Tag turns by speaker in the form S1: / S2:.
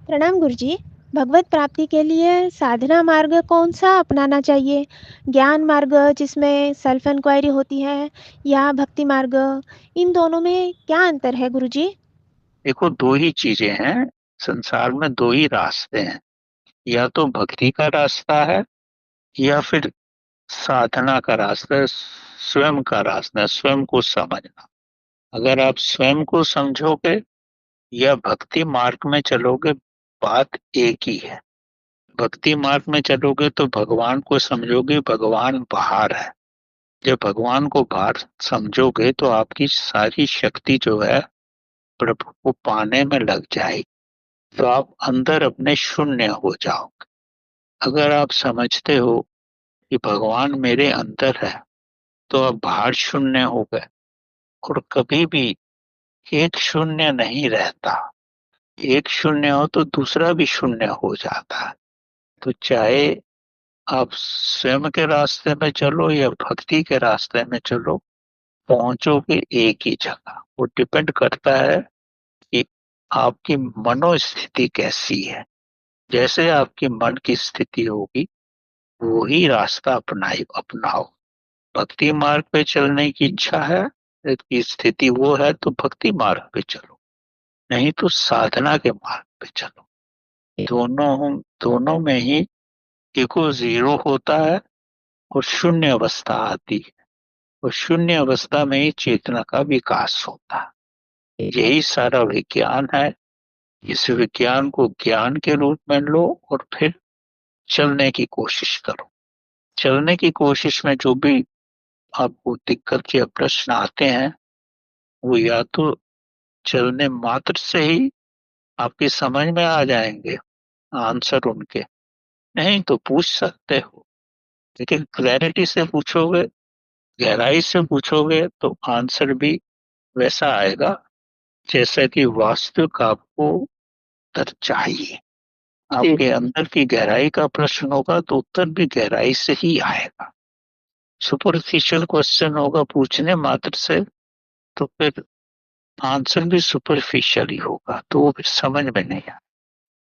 S1: प्रणाम गुरुजी। भगवत प्राप्ति के लिए साधना मार्ग कौन सा अपनाना चाहिए? ज्ञान मार्ग जिसमें सेल्फ इंक्वायरी होती है या भक्ति मार्ग? इन दोनों में क्या अंतर है गुरुजी?
S2: देखो, दो ही चीजें हैं। संसार में दो ही रास्ते हैं। या तो भक्ति का रास्ता है या फिर साधना का रास्ता है, स्वयं का रास्ता है, स्वयं को समझना। अगर आप स्वयं को समझोगे या भक्ति मार्ग में चलोगे, बात एक ही है। भक्ति मार्ग में चलोगे तो भगवान को समझोगे, भगवान बाहर है। जब भगवान को बाहर समझोगे तो आपकी सारी शक्ति जो है प्रभु को पाने में लग जाएगी, तो आप अंदर अपने शून्य हो जाओगे। अगर आप समझते हो कि भगवान मेरे अंदर है तो आप बाहर शून्य हो गए। और कभी भी एक शून्य नहीं रहता। एक शून्य हो तो दूसरा भी शून्य हो जाता है। तो चाहे आप स्वयं के रास्ते में चलो या भक्ति के रास्ते में चलो, पहुंचोगे एक ही जगह। वो डिपेंड करता है कि आपकी मनोस्थिति कैसी है। जैसे आपकी मन की स्थिति होगी वही रास्ता अपनाओ। भक्ति मार्ग पे चलने की इच्छा है, की स्थिति वो है तो भक्ति मार्ग पे चलो, नहीं तो साधना के मार्ग पे चलो। दोनों में ही ईगो जीरो होता है और शून्य अवस्था आती है। और शून्य अवस्था में ही चेतना का विकास होता है। यही सारा विज्ञान है। इस विज्ञान को ज्ञान के रूप में लो और फिर चलने की कोशिश करो। चलने की कोशिश में जो भी आपको दिक्कत या प्रश्न आते हैं, वो या तो चलने मात्र से ही आपकी समझ में आ जाएंगे आंसर उनके, नहीं तो पूछ सकते हो। लेकिन क्लैरिटी से पूछोगे, गहराई से पूछोगे तो आंसर भी वैसा आएगा जैसा कि वास्तविक आपको उत्तर चाहिए। आपके अंदर की गहराई का प्रश्न होगा तो उत्तर भी गहराई से ही आएगा। सुपरफिशियल क्वेश्चन होगा पूछने मात्र से, तो फिर आंसर भी सुपरफिशियल ही होगा, तो वो फिर समझ में नहीं आएगा।